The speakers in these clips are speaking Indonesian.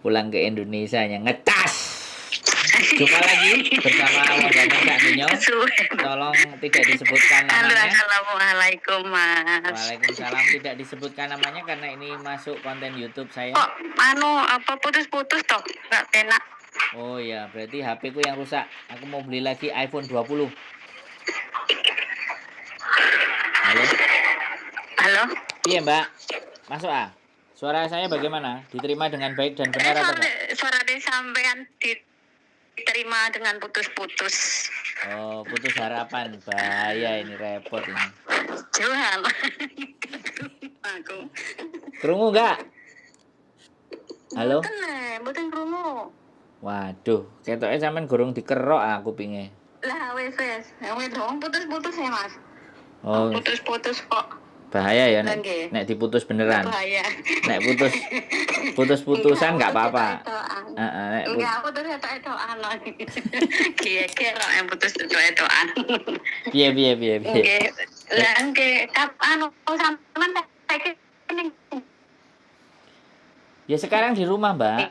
pulang ke Indonesia yang ngecas. Jumpa lagi bersama Wandana Cakninyo. Tolong tidak disebutkan namanya. Assalamualaikum, Mas. Waalaikumsalam. Tidak disebutkan namanya karena ini masuk konten YouTube saya. Kok putus-putus toh? Nggak enak. Oh ya, berarti HP ku yang rusak. Aku mau beli lagi iPhone 20. Halo? Iya, Mbak. Masuk ah. Suara saya bagaimana? Diterima dengan baik dan benar atau enggak? Suara dari sampean diterima dengan putus-putus. Oh, putus harapan. Bahaya ini, repot ini. Jual. Aku. Krungu enggak? Halo? Mboten krungu. Waduh, ketoke sampean gorong dikerok aku pinge. Lah wes. Wes dong putus-putus ya, Mas. Oh, putus-putus kok. Bahaya ya nek diputus beneran. Bahaya. Nek putus-putusan enggak apa-apa. Heeh, enggak putus etok-etokan. Kira-kira yang putus etok-etokan. Piye. Nggih. Lah nggih, sampean saiki ning ya sekarang di rumah, Mbak.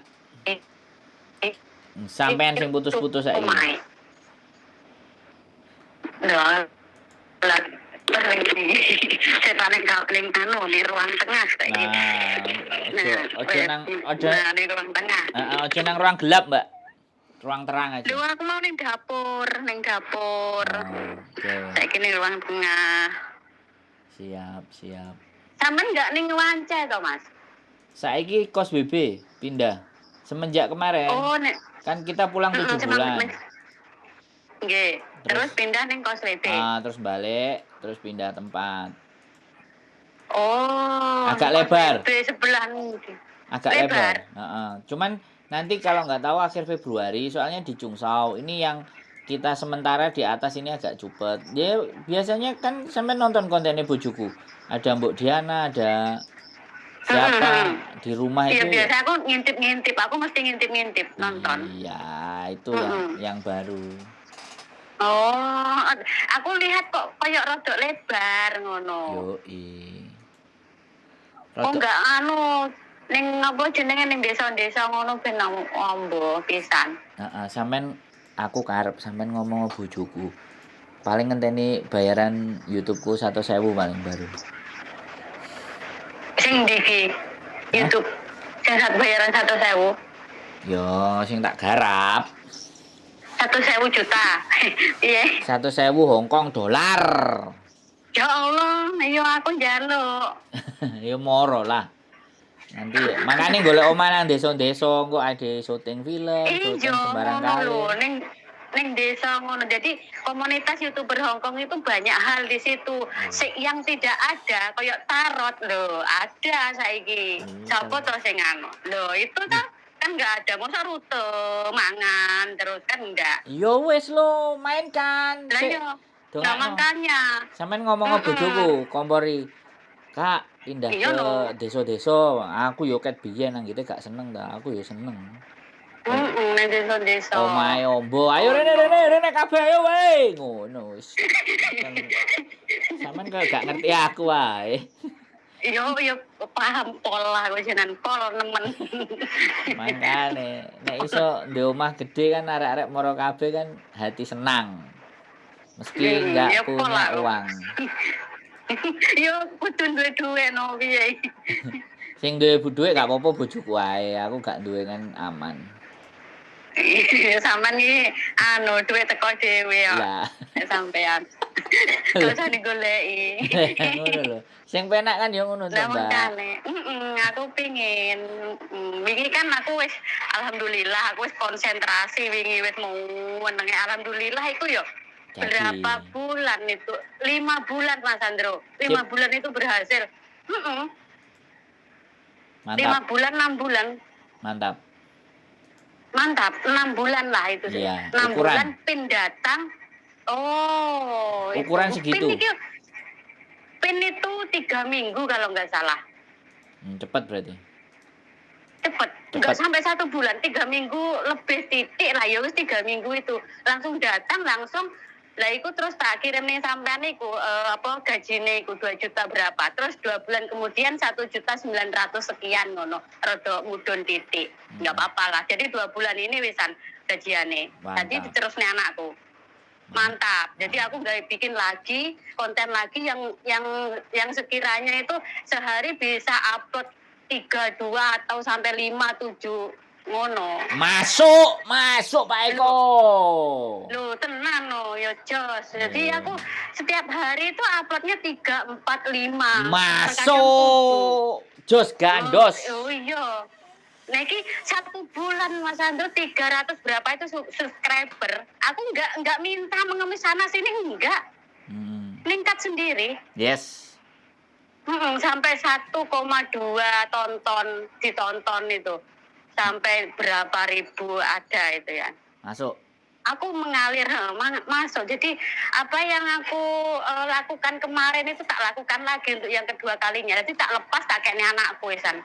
Sampean sing putus-putus saiki. Lah setane ning di ruang tengah saiki. Ojo di ruang tengah. Ojo nang ruang gelap, Mbak. Ruang terang aja. Lho aku mau ning dapur. Oke. Saiki ning ruang tengah. Siap. Sampeyan enggak ning Wance to, Mas? Saiki kos BB pindah. Semenjak kemarin. Oh, kan kita pulang 7 bulan. Nggih. Terus pindah ning kos BB. Terus balik, terus pindah tempat. Oh. Agak lebar. BB sebelah. Agak lebar. Cuman nanti kalau nggak tahu akhir Februari, soalnya di Cungsau ini yang kita sementara di atas ini agak cupet. Ya biasanya kan sampai nonton kontennya bojoku. Ada Mbok Diana, ada siapa di rumah itu. Iya, biasa aku ngintip. Aku mesti ngintip nonton. Iya, itu yang baru. Oh, aku lihat kok kayak rodok lebar ngono. Yoi. Oh enggak ning apa jenenge ning desa-desa ngono ben ombo pisan. Sampean aku karep sampean ngomong bojoku. Paling ngenteni bayaran YouTube-ku 100.000 paling baru. Sing ndi YouTube? Sing bayaran 100.000. Yo, sing tak garap. 100.000 juta. Iya. 100.000 Hongkong dolar. Ya Allah, yo aku njaluk. Ya moro lah. Nanti makane golek omah nang desa-desa engko ade syuting film, syuting sembarang kali. Ning desa ngono. Jadi komunitas YouTuber Hongkong itu banyak hal di situ. Yang tidak ada kayak tarot lho, ada saiki. Sopo to sing anu? Lho, itu kan enggak ada, masa rute mangan terus kan enggak. Yo wis lo, main kan. Lah yo. Nah, makanya. Sampeyan ngomong bojoku, kompori. Kak, pindah ke desa-desa. Aku yo ket biyen nang kite gak seneng ta. Aku yo seneng. Nang desa-desa. Omahe ombo. Ayo rene kabeh ayo wae. Ngono wis. Sampeyan kok gak ngerti aku wae. Yo paham pola kok jenengan pol nemen. Makane nek iso ndek omah gede kan arek-arek moro kabeh kan hati senang. Meski enggak punya uang. Yo kudu duwe dhuwit no piye. Sing duwe dhuwit gak apa-apa bojoku wae. Aku gak duwe kan aman. Sampeyan iki dhuwit teko dhewe yo. Lah, sampean. Terus digoleki. Ngono lho. Sing penak kan yo ngono to, Mbak. Aku pengin wingi kan aku wis alhamdulillah aku wis konsentrasi wingi wis mau menenge alhamdulillah iku yo. Berapa bulan itu? 5 bulan Mas Andro. 5 bulan itu berhasil. Mantap. 5 bulan 6 bulan. Mantap, 6 bulan lah itu sih. Iya, 6 bulan pin datang. Oh, ukuran segitu. Pin itu 3 minggu kalau nggak salah. Cepat berarti. Cepat. Nggak sampai 1 bulan, 3 minggu lebih titik lah ya wis 3 minggu itu. Langsung datang langsung Lah iku terus tak kirim ning sampean iku gajine iku 2 juta berapa. Terus 2 bulan kemudian 1.900.000 sekian ngono. Rada mudhun titik. Enggak apa-apa lah. Jadi 2 bulan ini wisan gajiane. Tadi Mantap. diterusne anakku. Mantap. Jadi aku nggak bikin lagi konten lagi yang sekiranya itu sehari bisa upload 3, 2 atau sampai 5, 7 ngono. Masuk Pak Eko. Loh, tenan no, ya jos. Jadi aku setiap hari itu uploadnya 3, 4, 5. Masuk. Jos gandos. Oh iya. Nah, ini 1 bulan Mas Andro 300 berapa itu subscriber. Aku nggak minta mengemis sana sini, enggak. Meningkat sendiri. Yes. Sampai 1,2 ditonton itu. Sampai berapa ribu ada itu ya. Masuk. Aku mengalir masuk. Jadi apa yang aku lakukan kemarin itu tak lakukan lagi untuk yang kedua kalinya. Jadi tak lepas tak kayaknya anakku Isan.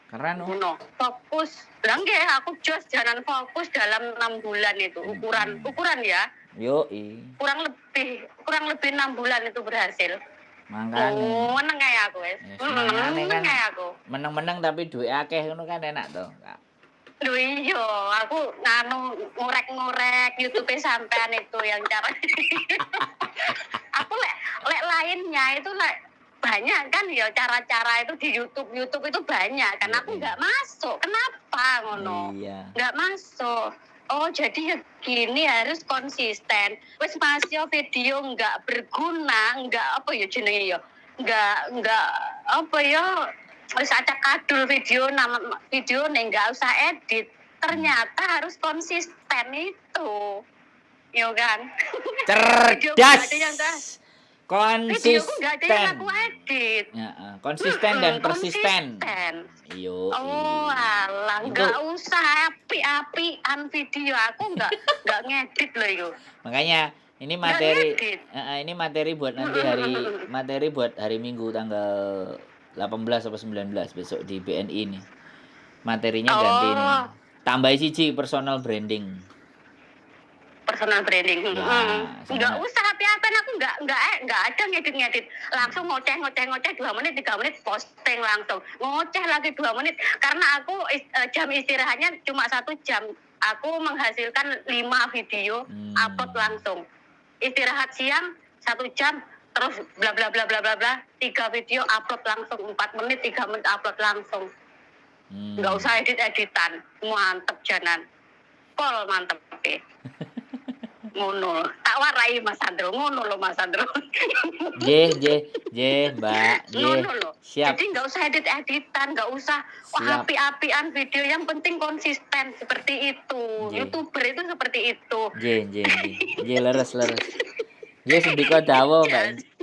Keren no. Fokus. Lah nggih, aku jos jalan fokus dalam 6 bulan itu. Ukuran ya. Yoi. Kurang lebih 6 bulan itu berhasil. Makanya. Meneng kayak aku wis. Meneng kayak aku. Meneng-meneng tapi duit akeh ngono kan enak to. Loh iya, aku ngorek-ngorek YouTube sampean itu yang cara. Aku lek lainnya itu banyak kan ya cara-cara itu di YouTube itu banyak kan aku nggak masuk. Kenapa ngono? Iya. Nggak masuk. Oh jadi ya gini harus konsisten. Wes masih video nggak berguna, nggak apa ya jenenge ya, nggak apa ya, wes acak kadul video nggak usah edit. Ternyata harus konsisten itu, yo kan? Cerdas. Konsisten. Nggak ada yang aku edit. Ya, konsisten dan persisten. Iyo. Oh alah, nggak usah api-apian video, aku nggak ngedit loh itu. Makanya ini materi buat nanti materi buat hari Minggu tanggal 18 atau 19 besok di BNI ini. Materinya ganti ini. Tambah siji personal branding. Personal branding. Nggak usah api-apian, aku nggak ada ngedit. Langsung ngoceh 2 menit 3 menit posting langsung. Ngoceh lagi 2 menit karena aku jam istirahatnya cuma 1 jam. Aku menghasilkan 5 video upload langsung. Istirahat siang 1 jam terus bla bla bla bla bla bla 3 video upload langsung 4 menit 3 menit upload langsung. Nggak usah editan. Mantep janan. Pol mantep. Ngono tak warai Mas Andro, ngono lo Mas Andro. J Mbak, ngono lo. Siap. Jadi nggak usah editan, nggak usah api-apian video, yang penting konsisten seperti itu. YouTuber itu seperti itu. J leres. J sedika dawuh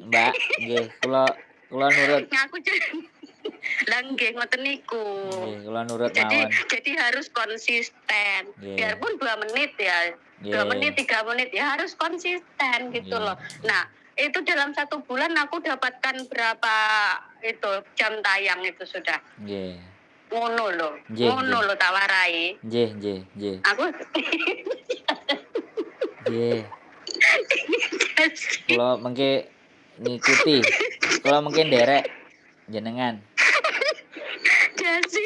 Mbak, nggih kula nurut. Aku lah nggih ngoten niku. Nggih, kula nurut mawon. Jadi harus konsisten. Biarpun 2 menit ya. 2 menit, 3 menit ya harus konsisten gitu loh. Nah, itu dalam 1 bulan aku dapatkan berapa itu jam tayang itu sudah. Ngono lo tawarai. Aku Kalau mengke ngikuti, kalau mungkin derek jenengan. Jadi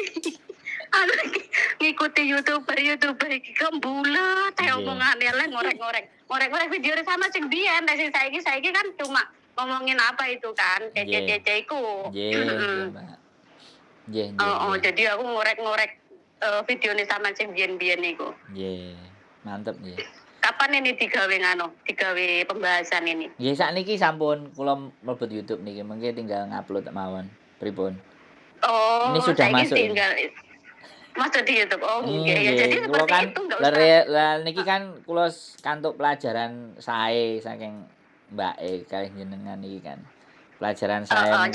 ngikuti youtuber iki kembulet omongane lek ngorek video sama sing biyen sing saiki kan cuma ngomongin apa itu kan cece iku. Jadi aku ngorek video ini sama sing biyen iku. Mantep nggih. Kapan ini digawe pembahasan ini? Nggih sakniki sampun kula mlebet YouTube niki mengke tinggal ngupload mawon. Pripun? Oh, ini sudah masuk. Masuk di YouTube. Oh, ya jadi seperti kan, itu enggak usah. Niki kan kula kantuk pelajaran sae saking Mbak kalih jenengan iki kan. Pelajaran saya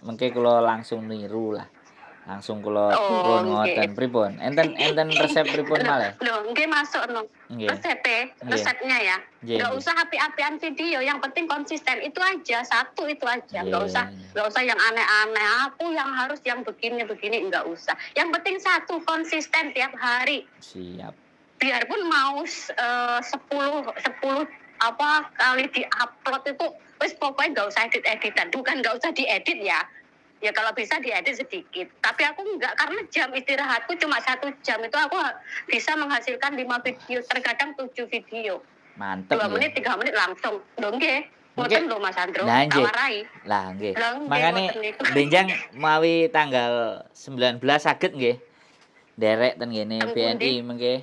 mengke kula langsung niru lah. Langsung kula pun ngoten pripun. Enten resep pripun malih? Lho, nggih masuk no. Resepnya ya. Enggak usah api-apian video, yang penting konsisten. Itu aja, satu itu aja. Enggak usah yang aneh-aneh. Aku yang harus yang begini enggak usah. Yang penting satu, konsisten tiap hari. Siap. Biarpun mau 10 apa kali diupload itu wis pokoknya nggak usah edit-editan, bukan nggak usah diedit ya. Ya kalau bisa diedit sedikit. Tapi aku enggak, karena jam istirahatku cuma 1 jam, itu aku bisa menghasilkan 5 video, terkadang 7 video. Mantep 2 ya. menit, 3 menit langsung. Lho nggih. Oke. Ngoten lho Mas Andro, Nah, tak nggih. warai. Lah nggih. Lah, nggih, Makane ngoten niku. benjang mawi tanggal 19 saged nggih. Derek ten ngene Teng BNI pundi? mengke.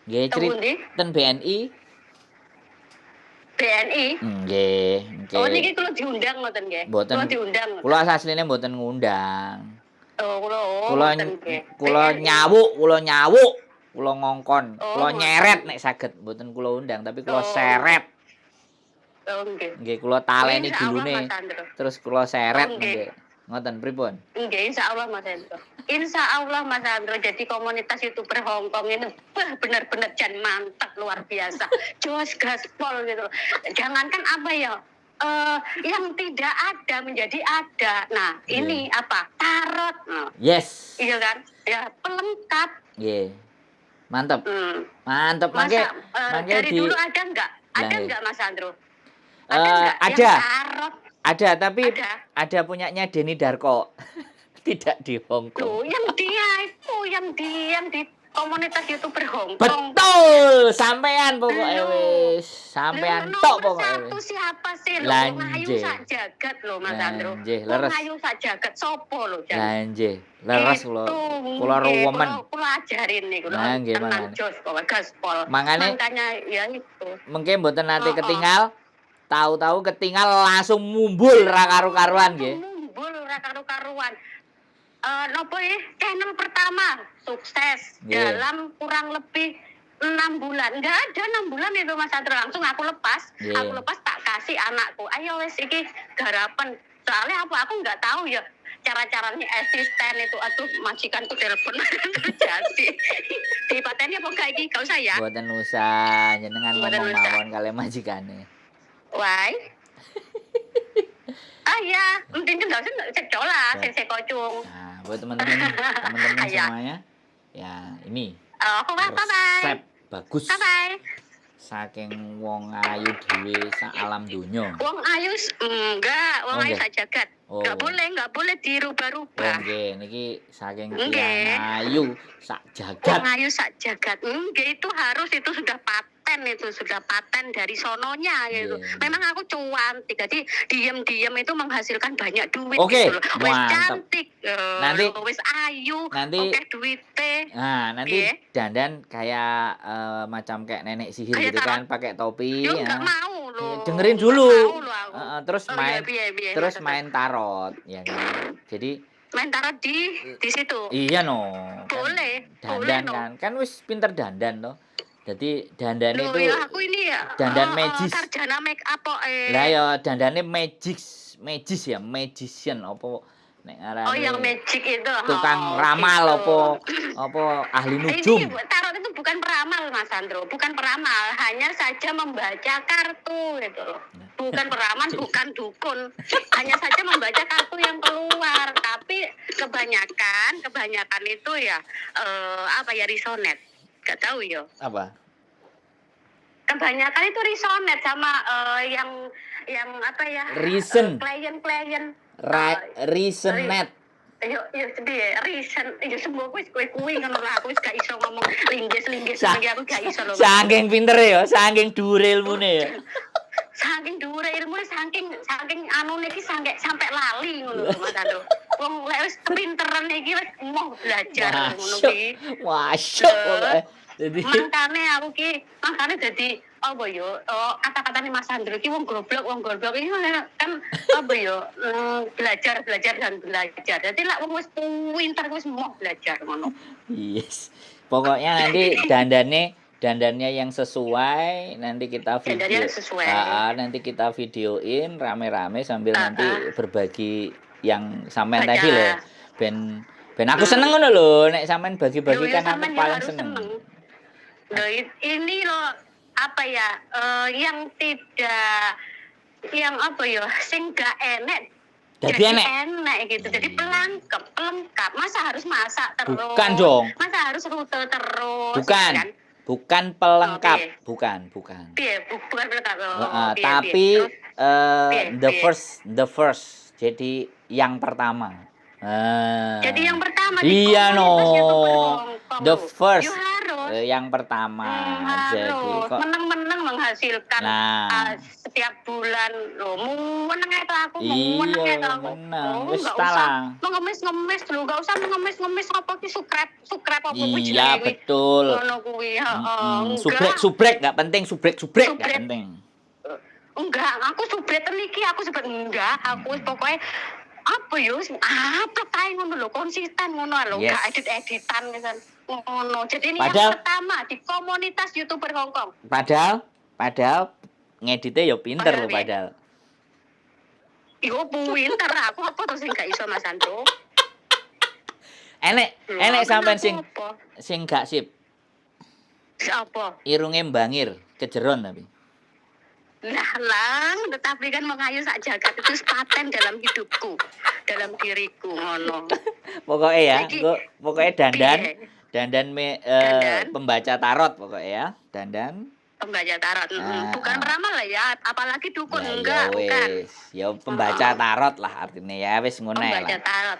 Nggih Teng pundi? ten BNI. BNI. Nggih, nggih. Oh niki kula diundang ngoten nggih. Mboten. Kula diundang. Kula asline mboten ngundang. Oh, kula ngoten nggih. Kula BNI. nyawuk, kula ngongkon, Oh, kula nyeret nek saged, mboten kula undang tapi kula Oh. seret. Oh nggih. Nggih, kula taleni Insyaallah, gulune. Mas Andro. Terus kula seret Oh, nggih. nggih. Ngoten pripun? Nggih, insyaallah Mas Andro. Insyaallah Mas Andro, jadi komunitas YouTuber Hongkong ini benar-benar jan mantap, luar biasa. Jos gaspol gitu. Jangankan apa ya, yang tidak ada menjadi ada. Nah, ini apa? Tarot. Nah, Yes. iya kan? Ya, pelengkap. Nggih. Mantep. Hmm. Mantep mangke Masa dari di dulu ada enggak? Ada Lah, enggak Mas Andro? ada. Yang tarot? Ada tapi Ada. ada punyanya Denny Darko. Tidak di Hong Tuh, Kong. yang dia itu, yang di komunitas YouTuber Hongkong. Betul, sampean pokoknya Loh. wis. Sampean Loh, tok nomor pokoknya satu wis. siapa sih lo? Lanjut. Wong ayu sak jagat lo Mas Andro. Lanjut, Wong leres. ayu sak jagat sopo lo jan? Lah nggih, leres kula. Kula nggih, ruwemen. kula ajarin nih kula. Nah, nggih, Tenang makanya. jos pokoknya gaspol. Makanya- Makanya ya itu. Mengke mboten nate Oh. ketinggal. Tahu-tahu ketinggal langsung mumbul ra karu-karuan nggih. Mumbul ra karu-karuan. Nopo ya? Channel pertama sukses Nggih. dalam kurang lebih 6 bulan. Enggak ada 6 bulan itu Mas Andro, langsung aku lepas. Nggih. Aku lepas tak kasih anakku. Ayo wes iki garapan. Soalnya apa? Aku nggak tahu ya cara-caranya asisten itu. Aduh, majikanku telepon terjadi. Di pateni apa enggak iki? Gak usah ya. Mboten usah jenengan Mboten ngomong usah. mawon kalian majikane. Why? Ya, mungkin enggak usah cecola, sese kocung. Nah, buat teman-teman Iya. semuanya, ya ini Oh, bye-bye. resep bagus Bye-bye. saking wong ayu dhewe sak alam donya. Wong ayu enggak, wong Oh, ayu enggak. sak jagat. Oh. Enggak boleh Oh dirubah-rubah. nggih, niki saking Nggih. tiyang ayu sak Wong jagat. ayu sak jagat. Nggih, itu harus, itu sudah paten dari sononya gitu. Nggih. Memang aku cuantik, jadi diem-diem itu menghasilkan banyak duit Oke, gitu loh. Wis mantap. cantik, Nanti- wis ayu, nanti- oke duite. Nah, nanti Nggih. dandan kayak macam kayak nenek sihir Kayak gitu kan, pakai topi Yo ya. enggak mau loh. Dengerin Nggak dulu. mau loh aku. Terus Oh, main iya, piye, terus maksudnya? main tarot ya kan. Jadi Main tarot di situ. iya no. Boleh, Kan boleh dandan no. kan. Kan wis pinter dandan toh. Jadi dandan Loh, itu ya aku ini ya dandan magis. sarjana make up kok lah ya dandane magis ya, magician apa nek ngarani. Oh, yang magic itu. tukang Oh, ramal gitu. apa ahli Ini nujum. tarot itu bukan peramal Mas Andro, bukan peramal, hanya saja membaca kartu gitu loh. Bukan peramal, bukan dukun, hanya saja membaca kartu yang keluar. Tapi kebanyakan itu ya apa ya, resonet, gak tahu ya. Apa? Kebanyakan itu resonet sama yang apa ya? Reason. Klien-klien. Reason net. Yo sedih reason, yo semua kuwi ngono lah, aku wis gak iso ngomong linggis Sa- lagi, aku gak iso lho. Saking pinter ya, saking dhuwur ilmune ya. Saking dhuwure ilmune, saking anu niki sampai lali ngono lho Mas Ando. Wong lek wis pinteran iki wis mau belajar ngono ki. Masuk pokoknya. Jadi Makane dadi apa yo, kata-katane Mas Andro ki wong goblok iki kan apa yo, belajar dan belajar. Dadi lek wong wis pinter wis mau belajar ngono. yes. Pokoknya nanti dandannya yang sesuai, nanti kita Dandannya video. yang sesuai. Nanti kita videoin rame-rame sambil nanti berbagi yang sampean Baca. tadi loh. Ben aku seneng ngono lho, nek sampean bagi-bagi Loh, kan ya aku sampean ya paling harus seneng. Loh, ini loh apa ya, yang tidak, yang apa ya, sing gak enek Jadi enek. gitu. Jadi pelengkap. Masa harus masak terus? Bukan dong. Masa harus rute terus? Bukan. Kan? Bukan pelengkap, Piye? bukan. Piye? Bukan pelengkap. Heeh, Piye piye? tapi Terus piye the piye? first. Jadi yang pertama. Jadi yang pertama di Iya komunitas YouTuber no. Hongkong The loh. You first. harus. Yang pertama. Jadi Harus kok menang-menang menghasilkan nah, setiap bulan loh. Menang itu aku, menang iya itu aku. menang. Oh, Wis nggak ta usah lah. mengemis-ngemis dulu, nggak usah mengemis-ngemis apa ki sukrep apa kuwi Iya jenenge kuwi. betul. Ngono kuwi, heeh. Enggak. Subrek nggak penting, subrek nggak Subret penting. enggak, aku subret iki aku sebut enggak, aku pokoknya apa yo upload ae ngono lho, konsisten ngono lho, Yes. gak edit-editan misal. Ngono. Jadi ini Padahal- yang pertama di komunitas YouTuber Hongkong. Padahal ngeditnya ya pinter Padahal loh piye? padahal. Yo pinter aku apa to sing gak iso Mas Andro? Enek Lho, sampean kenapa apa? sing gak sip. Siapa? Irunge mbangir, kejeron tapi. Lang, tetapi kan mengayu sak jagat itu paten dalam hidupku, dalam diriku ngono. Pokoknya ya, Jadi, pokoknya piye? dandan Dandan? pembaca tarot pokoknya ya, dandan. Pembaca tarot, bukan peramal lah ya, apalagi dukun Ya, enggak, bukan. Ya pembaca tarot lah artinya ya, wis ngono ae Pembaca lah. tarot.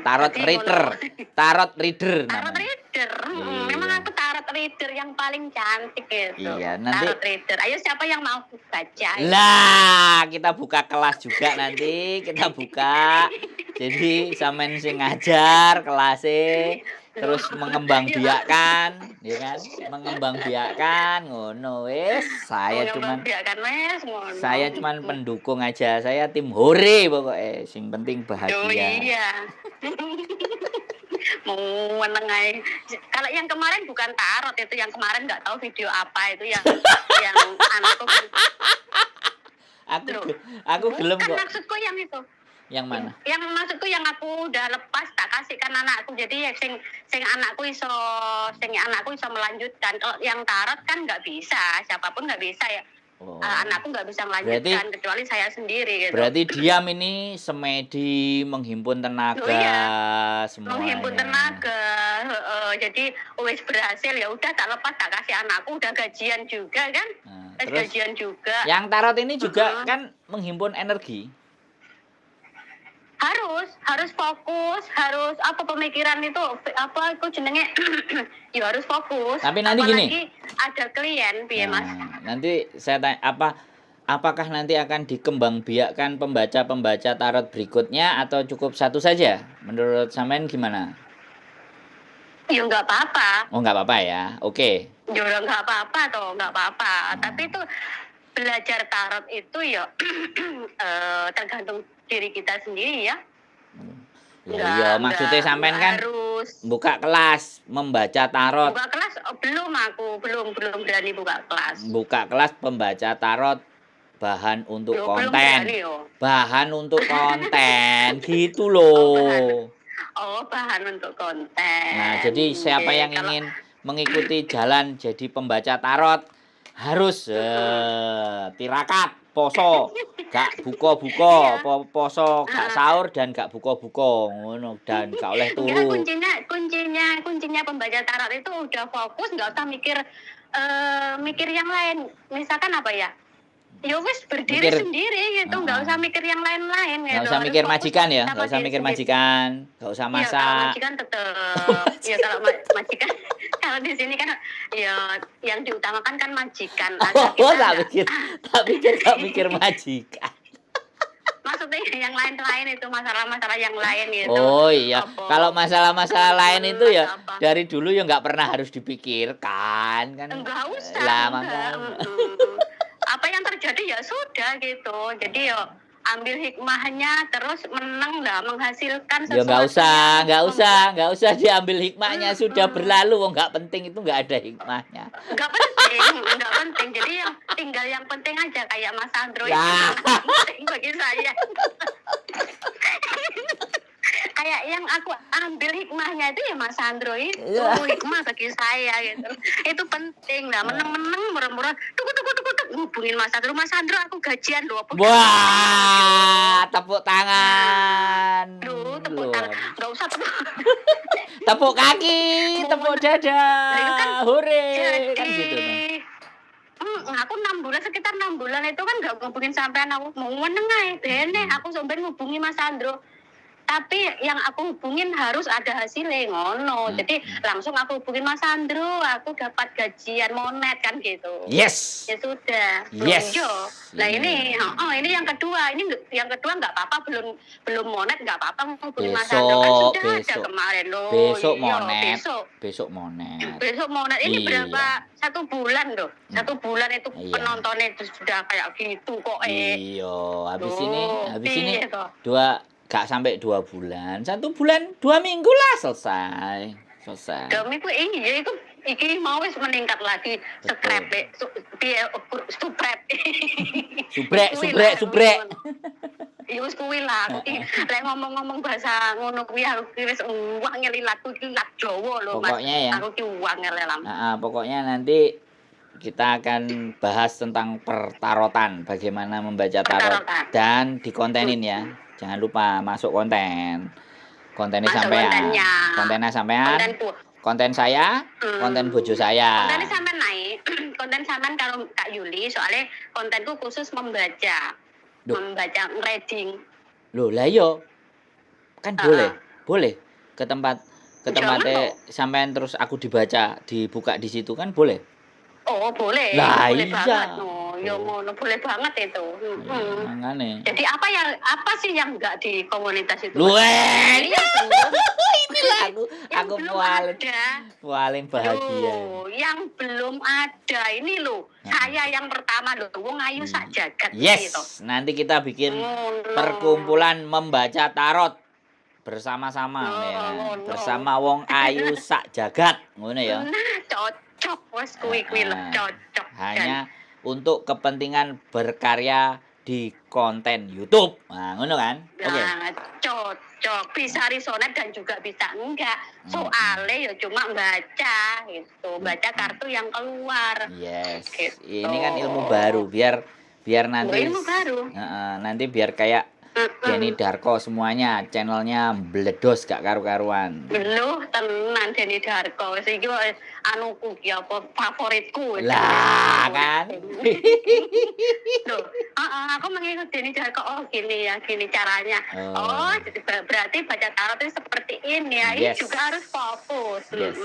Tarot Jadi reader. ngono. Tarot reader Tarot namanya. reader. Iya. Memang aku tarot reader yang paling cantik gitu. Iya, nanti- Tarot reader. Ayo siapa yang mau baca? Lah, kita buka kelas juga nanti, kita buka. Jadi sampean sing ngajar kelasnya terus mengembangbiakkan, ya kan? Mengembangbiakkan ngono wis. Biarkan wes ngono. Saya cuman pendukung aja. Saya tim hore pokoknya. Sing penting Oh bahagia. iya. Mau meneng ae. Kalau yang kemarin bukan tarot itu, yang kemarin nggak tahu video apa itu yang anakku kan. Aku gelem Kan kok. maksudku yang itu. Yang mana? Yang maksudku yang aku udah lepas tak kasihkan anakku. Jadi ya sing anakku iso melanjutkan. Kalau yang tarot kan nggak bisa, siapapun nggak bisa ya. Oh. Anakku nggak bisa melanjutkan kecuali saya sendiri gitu. Berarti diam ini semedi menghimpun tenaga Oh, iya. semuanya. Menghimpun tenaga, jadi wis berhasil ya udah tak lepas tak kasih anakku, udah gajian juga kan, Terus gajian juga. yang tarot ini juga kan menghimpun energi. Harus fokus, harus apa pemikiran itu apa aku jenenge ya harus fokus. Tapi nanti apalagi gini. ada klien piye Mas. Nanti saya tanya apakah nanti akan dikembangbiakkan pembaca tarot berikutnya atau cukup satu saja? Menurut sampean gimana? Ya nggak apa-apa. Oh, nggak apa-apa ya. Oke. Ya nggak apa-apa toh, nggak apa-apa. Tapi itu belajar tarot itu ya tergantung diri kita sendiri ya. Iya, maksudnya sampean kan harus buka kelas membaca tarot. buka kelas belum berani buka kelas. Buka kelas pembaca tarot bahan untuk Belum konten. berani, yo. Bahan untuk konten gitu loh. Bahan untuk konten. Nah, jadi siapa yang ingin mengikuti jalan jadi pembaca tarot harus tirakat, poso, gak buka-buka, poso, gak sahur dan gak buka-buka, ngono dan gak oleh turu. Ya, kuncinya pembaca tarot itu udah fokus, nggak usah mikir yang lain. Misalkan apa ya? Ya wis berdiri sendiri gitu, nggak usah mikir yang lain-lain gitu. Nggak usah mikir majikan ya, nggak usah mikir majikan, nggak usah masak. Ya, kalau majikan tetap, ya kalau majikan, kalau di sini kan ya yang diutamakan kan majikan. Tak pikir majikan. Maksudnya yang lain-lain itu masalah-masalah yang lain gitu. Oh iya, kalau masalah-masalah lain itu ya dari dulu ya nggak pernah harus dipikirkan kan. Enggak usah. Lah, apa yang terjadi ya sudah gitu. Jadi ya ambil hikmahnya terus menang lah menghasilkan ya sesuatu. nggak usah diambil hikmahnya, sudah berlalu, nggak penting itu, nggak ada hikmahnya. Nggak penting. Jadi yang penting aja kayak Mas Andro Ya. itu penting bagi saya. Kayak yang aku ambil hikmahnya itu ya Mas Andro itu hikmah bagi saya gitu. Itu penting lah, menang-menang murah-murah tuk ngubungin Mas Sandro aku gajian lho apa. Wah, tepuk tangan. Loh, tepuk tangan. Enggak usah tepuk. Tepuk kaki, tepuk dada. Lah, itu kan Hore, jadi kan gitu nah. Aku 6 bulan, sekitar 6 bulan itu kan gak ngubungin sampean, aku mau meneng ae bene aku sampean ngubungi Mas Sandro. Tapi yang aku hubungin harus ada hasilnya ngono. Jadi langsung aku hubungin Mas Sandro, aku dapat gajian monet kan gitu. Yes. Ya sudah. Yes. Nah ini yang kedua. Ini yang kedua nggak apa-apa, belum monet nggak apa-apa hubungin Mas Sandro kan sudah ada kemarin loh. Besok Iya, monet. Besok. Besok monet. Besok monet ini Iya. berapa? 1 bulan loh. 1 bulan itu Iya. penontonnya itu sudah kayak gitu kok. Iya, habis Loh, ini piye toh? gak sampai 2 bulan. 1 bulan 2 minggu lah selesai. Demi ku iya itu iki mau wis meningkat lagi scrap piye subrek. Subrek. Ya wis kuwi lah aku ki lek ngomong-ngomong bahasa ngono kuwi aku ki wis wangel ilatku ki lat Jawa lho Mas. Pokoknya ya. Aku ki wangel lam. Pokoknya nanti kita akan bahas tentang pertarotan, bagaimana membaca tarot dan dikontenin ya. Jangan lupa masuk konten. Kontennya sampean. Kontennya sampean. Konten saya, konten bojo saya. Kontennya sampean naik. Konten sampean kalau Kak Yuli, soalnya kontenku khusus membaca. Membaca reading. Loh, lah yo. Kan boleh ke tempatnya sampean terus aku dibuka di situ kan boleh. Oh, boleh. Lah, boleh iya. Banget. Ya ngono, boleh banget itu. Makanya. Jadi apa sih yang enggak di komunitas itu? Inilah aku paling bahagia. Yang belum ada ini loh. Saya yang pertama loh, wong ayu sak jagat Yes, gitu. nanti kita bikin perkumpulan membaca tarot bersama-sama ya. Bersama wong ayu sak jagat, ngono ya. Nah, cocok wes kuwi lho, cocok. Hanya untuk kepentingan berkarya di konten YouTube. Nah, ngono kan? Oke. Nah, cocok. Bisa risonet dan juga bisa enggak. Soalnya ya cuma baca gitu. Baca kartu yang keluar. Yes. Gitu. Ini kan ilmu baru biar nanti ilmu baru. Nanti biar kayak Denny Darko semuanya channelnya bledos gak karu-karuan. Loh, tenan Denny Darko. Wis iki anuku ki apa favoritku. Lah kan. Loh, aku mengikut Denny Darko. Oh, gini ya, gini caranya. Oh, jadi berarti baca tarot itu seperti ini ya. Ini juga harus fokus. Yes.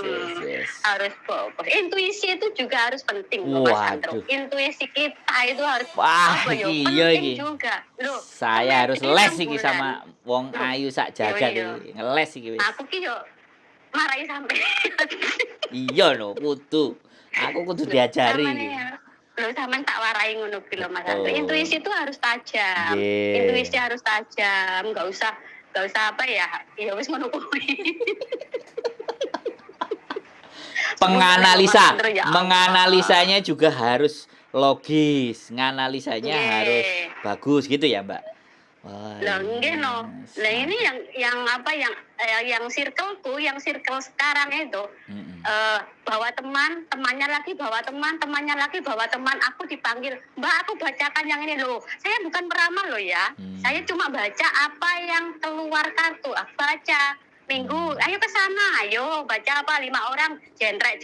Harus fokus. Intuisi itu juga harus penting loh, Mas Sandro. Intuisi kita itu harus penting juga. Loh, saya harus les iki sama wong ayu sak jagat iki. Ngeles iki wis. Aku ki yo marahi sampe. Iya lho, kudu. Aku kudu diajari iki. Lho sampean tak warai ngono ki lho Mas Sandro. Intuisi itu harus tajam. Intuisi harus tajam, enggak usah apa ya. Ya wis ngono kuwi. Menganalisanya juga harus logis, nganalisanya harus bagus gitu ya, Mbak. Lah nggih no. Lah ini yang apa yang circle sekarang itu bawa temannya lagi bawa teman, aku dipanggil, "Mbak, aku bacakan yang ini loh. Saya bukan peramal loh ya. Saya cuma baca apa yang keluar kartu. Aku baca minggu, ayo ke sana, ayo baca apa 5 orang, jentrek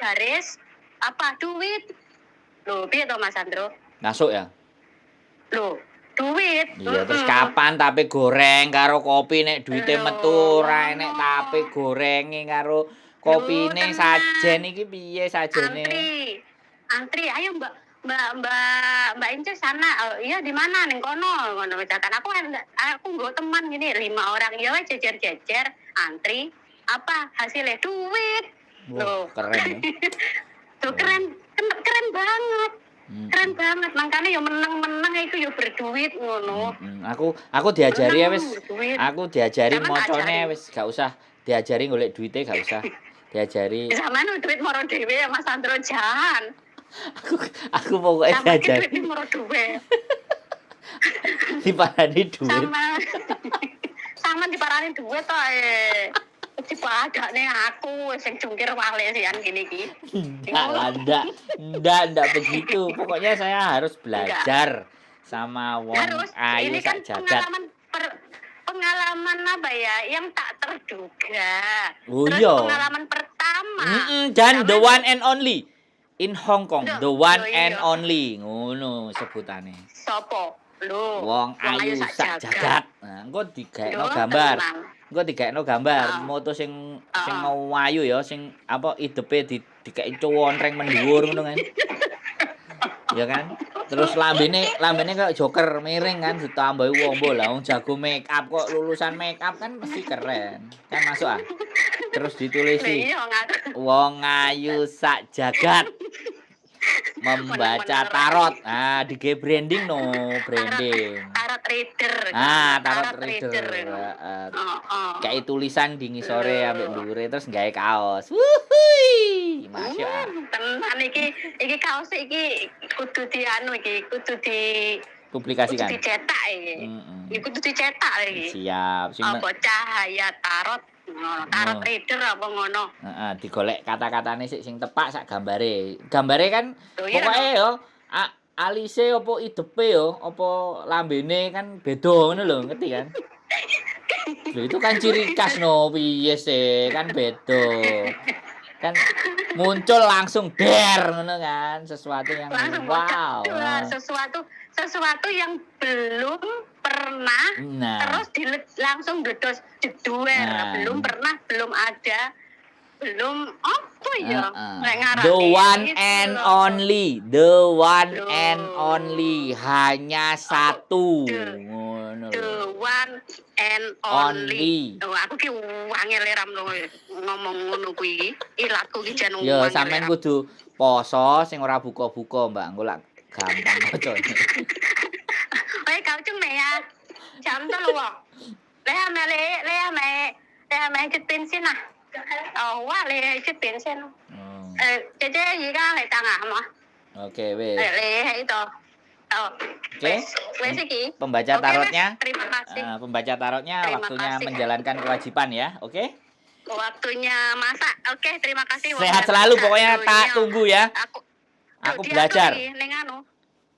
baris apa duit." Loh, piye to Mas Sandro? Masuk ya? Loh, duit. Iya, terus kapan tape goreng karo kopi nek duite metu ora enek tape gorenge karo kopine sajen iki piye sajene? Antri, ayo Mbak Ince sana. Iya di mana ning kono misalkan aku nggo teman gini 5 orang ya wes jejer antri apa hasilnya duit. Loh, keren. Tuh keren banget. Keren banget, makanya ya meneng itu ya berduit ngono. Aku diajari ya wis. Aku diajari mocone wis gak usah diajari golek duite gak usah. Diajari. Sampeyan duit moro dhewe ya Mas Sandro jan. Aku pokoknya diajari. Duit moro dhewe. Diparani duit. Sama diparani duit to dipadakne aku sing jungkir wale sian gini iki. Enggak lah, enggak begitu. Pokoknya saya harus belajar sama wong Harus ayu ini kan sak jagat. pengalaman apa ya yang tak terduga. Oh Terus iya. pengalaman pertama. Dan the one and only in Hong Kong, the one iya. and only ngono sebutane. Sopo? Lho, Wong ayu sak jagat. Nah, engko digaekno gambar. Engko digaekno gambar moto sing ayu ya, sing apa idepe dikeki cuwontreng mendhuwur ngono kan. Ya kan? Terus lambene kayak Joker miring kan ditambahi wombo lah wong jago make up kok lulusan make up kan mesti keren. Kan masuk ah. Terus ditulisi wong ayu sak jagat membaca tarot. Ah, dige branding no, branding. Tarot reader. Tarot reader. Kayak tulisan di ngisore ambek ndure terus gawe kaos. Wuhui. Masya Allah. Tenan iki kaos iki kudu dianu iki, kudu publikasikan. Kudu dicetak iki. Iki kudu dicetak iki. Siap. Apa cahaya tarot tarot reader apa ngono. Heeh, digolek kata-katane sing tepak sak gambare. Gambare kan pokoke yo alise apa idepe yo, apa lambene kan beda ngono lho, ngerti kan? Lho itu kan ciri khas no piye sih, kan beda. Kan muncul langsung der ngono kan, sesuatu yang wow. Sesuatu yang belum pernah terus langsung bledos jeduer, belum pernah, belum ada, belum apa ya? The one and only, hanya satu. The one and only. Oh, aku ki wangel ram ngomong ngono kuwi. Ilatku ki jan ya sampean kudu poso sing ora buka-buka, Mbak. Engko lak gampang maca. Oi, kau chung mày à? Chấm cho luôn à? Lấy mẹ chụp pin xin à? Quá lấy chụp pin xin. Chế gì cả phải tăng à mà? Oke, wes. Lấy itu. Oke. Pembaca tarotnya. Terima kasih. Pembaca tarotnya waktunya menjalankan kewajiban ya, oke? Waktunya masak. Oke, terima kasih. Sehat selalu pokoknya tak tunggu ya. Aku belajar.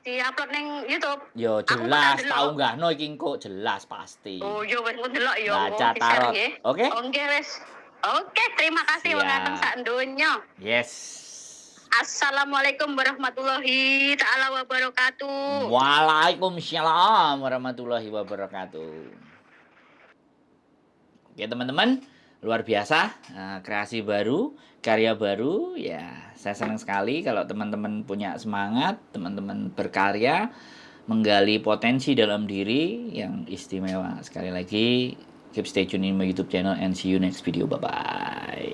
Di-upload ning YouTube. Yo jelas tau nggahno iki engko jelas pasti. Oh, yo wis ndelok yo. Baca tarot. Oke? Oke wis. Oke, terima kasih wong datang sak donya. Yes. Assalamualaikum warahmatullahi taala wabarakatuh. Waalaikumsalam warahmatullahi wabarakatuh. Oke, teman-teman, luar biasa, kreasi baru, karya baru, ya saya senang sekali kalau teman-teman punya semangat, teman-teman berkarya, menggali potensi dalam diri yang istimewa. Sekali lagi, keep stay tune in my YouTube channel and see you next video, bye-bye.